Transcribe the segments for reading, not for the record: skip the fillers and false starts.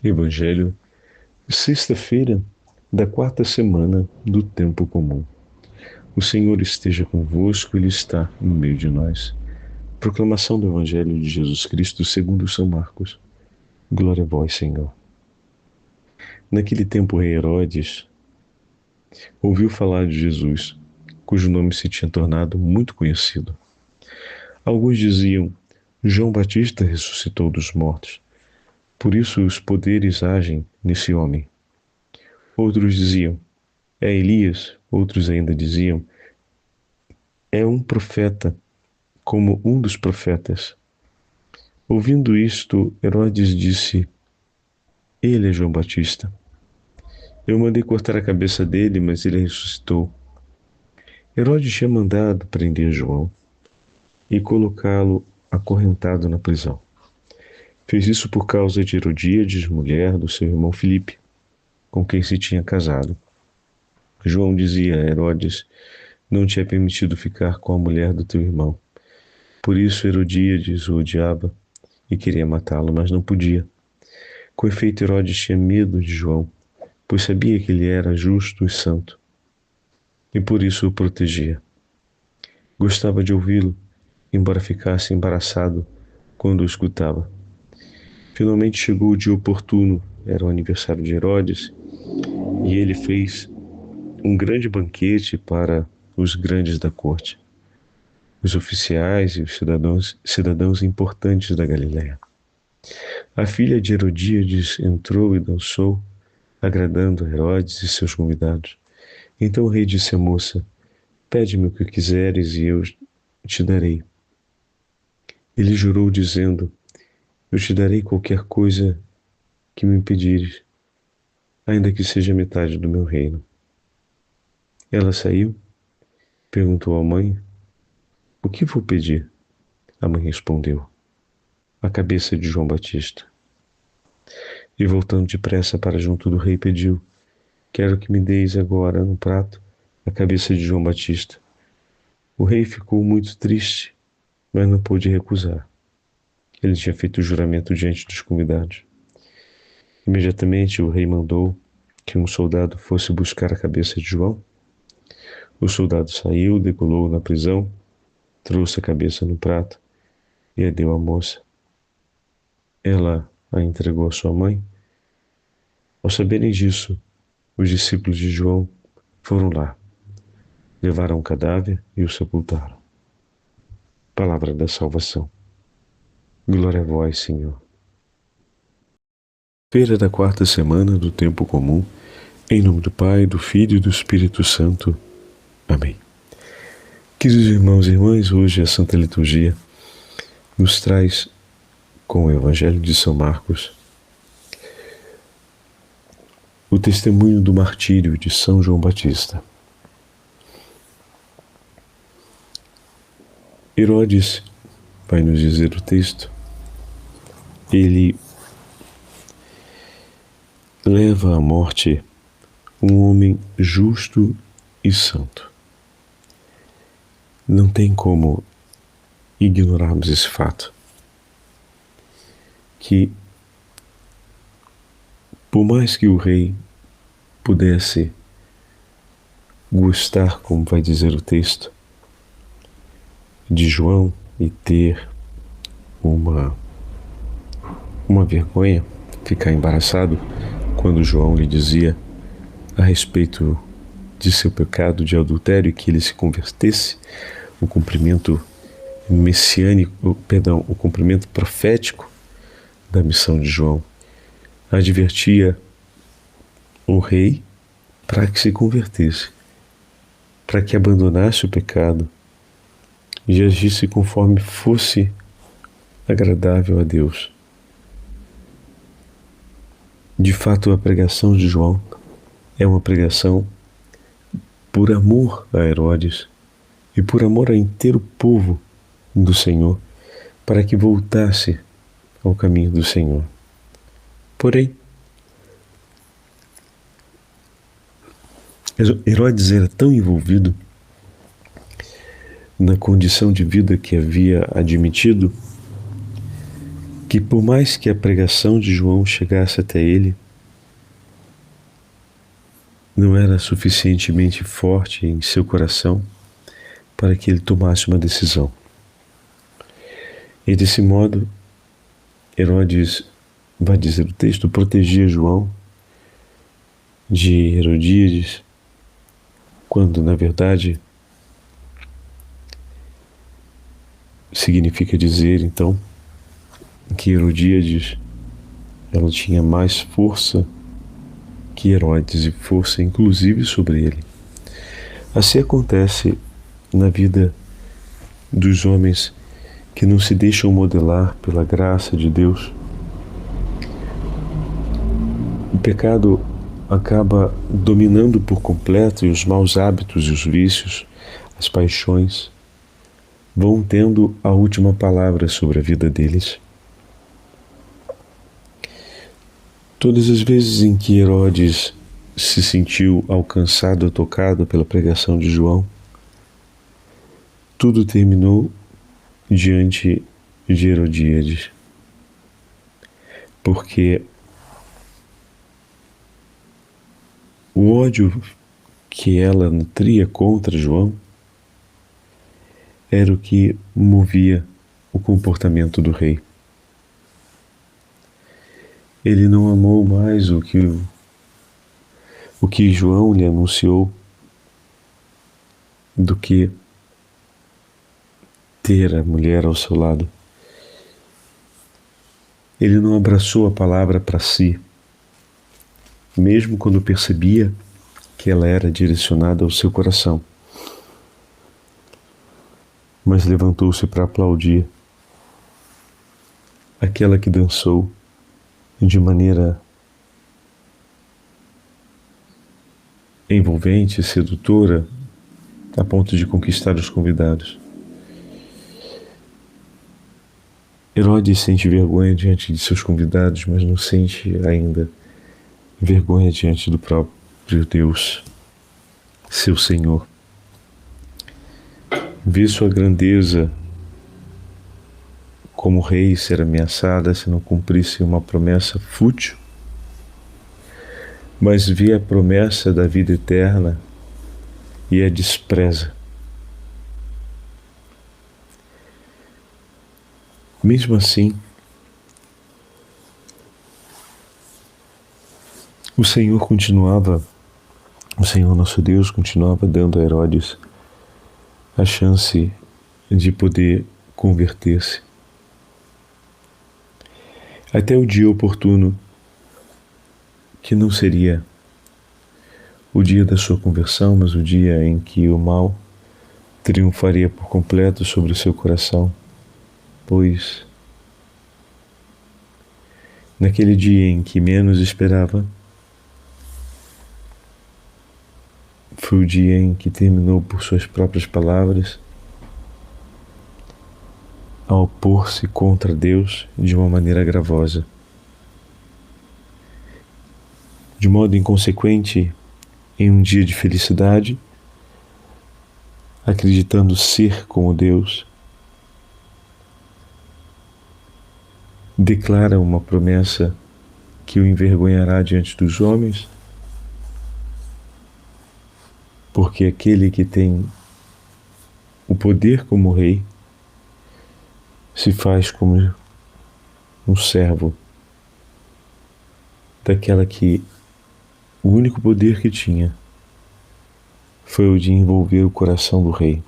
Evangelho, sexta-feira da quarta semana do tempo comum. O Senhor esteja convosco, Ele está no meio de nós. Proclamação do Evangelho de Jesus Cristo segundo São Marcos. Glória a vós, Senhor. Naquele tempo, o rei Herodes ouviu falar de Jesus, cujo nome se tinha tornado muito conhecido. Alguns diziam: João Batista ressuscitou dos mortos, por isso os poderes agem nesse homem. Outros diziam: é Elias. Outros ainda diziam: é um profeta, como um dos profetas. Ouvindo isto, Herodes disse: ele é João Batista. Eu mandei cortar a cabeça dele, mas ele ressuscitou. Herodes tinha mandado prender João e colocá-lo acorrentado na prisão. Fez isso por causa de Herodíades, mulher do seu irmão Filipe, com quem se tinha casado. João dizia a Herodes: não te é permitido ficar com a mulher do teu irmão. Por isso Herodíades o odiava e queria matá-lo, mas não podia. Com efeito, Herodes tinha medo de João, pois sabia que ele era justo e santo, e por isso o protegia. Gostava de ouvi-lo, embora ficasse embaraçado quando o escutava. Finalmente chegou o dia oportuno, era o aniversário de Herodes, e ele fez um grande banquete para os grandes da corte, os oficiais e os cidadãos importantes da Galiléia. A filha de Herodíades entrou e dançou, agradando a Herodes e seus convidados. Então o rei disse à moça: pede-me o que quiseres e eu te darei. Ele jurou dizendo: eu te darei qualquer coisa que me pedires, ainda que seja metade do meu reino. Ela saiu, perguntou à mãe: o que vou pedir? A mãe respondeu: a cabeça de João Batista. E voltando depressa para junto do rei, pediu: quero que me deis agora, num prato, a cabeça de João Batista. O rei ficou muito triste, mas não pôde recusar. Ele tinha feito o juramento diante dos convidados. Imediatamente o rei mandou que um soldado fosse buscar a cabeça de João. O soldado saiu, degolou na prisão, trouxe a cabeça no prato e a deu à moça. Ela a entregou à sua mãe. Ao saberem disso, os discípulos de João foram lá, levaram o cadáver e o sepultaram. Palavra da salvação. Glória a vós, Senhor. Feira da quarta semana do tempo comum, em nome do Pai, do Filho e do Espírito Santo. Amém. Queridos irmãos e irmãs, hoje a Santa Liturgia nos traz, com o Evangelho de São Marcos, o testemunho do martírio de São João Batista. Herodes, vai nos dizer o texto, ele leva à morte um homem justo e santo. Não tem como ignorarmos esse fato, que por mais que o rei pudesse gostar, como vai dizer o texto, de João e ter uma vergonha, ficar embaraçado quando João lhe dizia a respeito de seu pecado de adultério e que ele se convertesse, o cumprimento messiânico, o cumprimento profético da missão de João, advertia o rei para que se convertesse, para que abandonasse o pecado e agisse conforme fosse agradável a Deus. De fato, a pregação de João é uma pregação por amor a Herodes e por amor ao inteiro povo do Senhor, para que voltasse ao caminho do Senhor. Porém, Herodes era tão envolvido na condição de vida que havia admitido que por mais que a pregação de João chegasse até ele, não era suficientemente forte em seu coração para que ele tomasse uma decisão. E desse modo, Herodes, vai dizer o texto, protegia João de Herodíades, quando na verdade significa dizer então que Herodíades, ela tinha mais força que Herodes, e força inclusive sobre ele. Assim acontece na vida dos homens que não se deixam modelar pela graça de Deus. O pecado acaba dominando por completo, e os maus hábitos e os vícios, as paixões, vão tendo a última palavra sobre a vida deles. Todas as vezes em que Herodes se sentiu alcançado, tocado pela pregação de João, tudo terminou diante de Herodíades, porque o ódio que ela nutria contra João era o que movia o comportamento do rei. Ele não amou mais o que João lhe anunciou do que ter a mulher ao seu lado. Ele não abraçou a palavra para si, mesmo quando percebia que ela era direcionada ao seu coração. Mas levantou-se para aplaudir aquela que dançou de maneira envolvente, sedutora, a ponto de conquistar os convidados. Herodes sente vergonha diante de seus convidados, mas não sente ainda vergonha diante do próprio Deus, seu Senhor. Vê sua grandeza como rei ser ameaçada se não cumprisse uma promessa fútil, mas vê a promessa da vida eterna e a despreza. Mesmo assim, o Senhor nosso Deus continuava dando a Herodes a chance de poder converter-se. Até o dia oportuno, que não seria o dia da sua conversão, mas o dia em que o mal triunfaria por completo sobre o seu coração, pois naquele dia em que menos esperava, foi o dia em que terminou por suas próprias palavras a opor-se contra Deus de uma maneira gravosa. De modo inconsequente, em um dia de felicidade, acreditando ser como Deus, declara uma promessa que o envergonhará diante dos homens, porque aquele que tem o poder como rei se faz como um servo daquela que o único poder que tinha foi o de envolver o coração do rei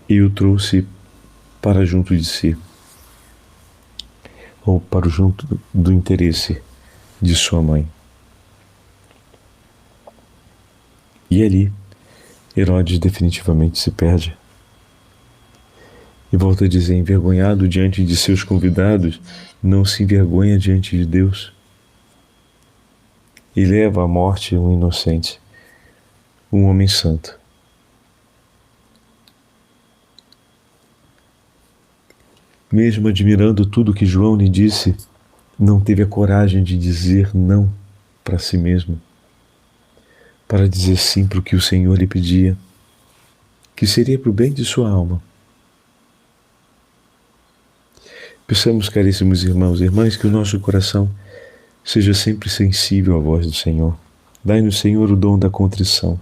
e o trouxe para junto de si, ou para junto do interesse de sua mãe. E ali, Herodes definitivamente se perde. E volta a dizer, envergonhado diante de seus convidados, não se envergonha diante de Deus. E leva à morte um inocente, um homem santo. Mesmo admirando tudo que João lhe disse, não teve a coragem de dizer não para si mesmo, para dizer sim para o que o Senhor lhe pedia, que seria para o bem de sua alma. Peçamos, caríssimos irmãos e irmãs, que o nosso coração seja sempre sensível à voz do Senhor. Dai-nos, Senhor, o dom da contrição.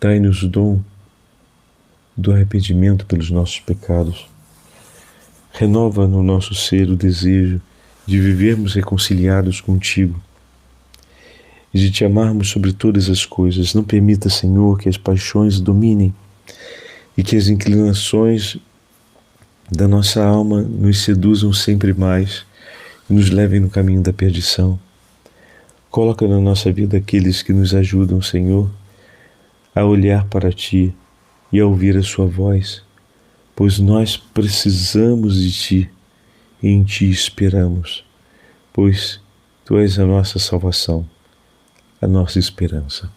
Dai-nos o dom do arrependimento pelos nossos pecados. Renova no nosso ser o desejo de vivermos reconciliados contigo e de te amarmos sobre todas as coisas. Não permita, Senhor, que as paixões dominem e que as inclinações da nossa alma nos seduzam sempre mais e nos levem no caminho da perdição. Coloca na nossa vida aqueles que nos ajudam, Senhor, a olhar para Ti e a ouvir a Sua voz, pois nós precisamos de Ti e em Ti esperamos, pois Tu és a nossa salvação, a nossa esperança.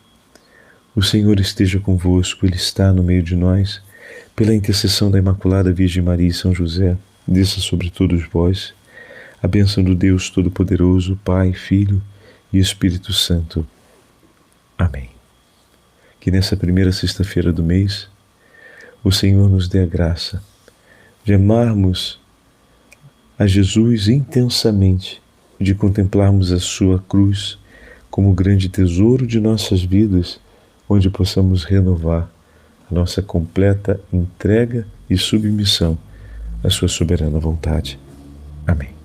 O Senhor esteja convosco, Ele está no meio de nós. Pela intercessão da Imaculada Virgem Maria e São José, desça sobre todos vós a bênção do Deus Todo-Poderoso, Pai, Filho e Espírito Santo. Amém. Que nessa primeira sexta-feira do mês, o Senhor nos dê a graça de amarmos a Jesus intensamente, de contemplarmos a sua cruz como grande tesouro de nossas vidas, onde possamos renovar a nossa completa entrega e submissão à sua soberana vontade. Amém.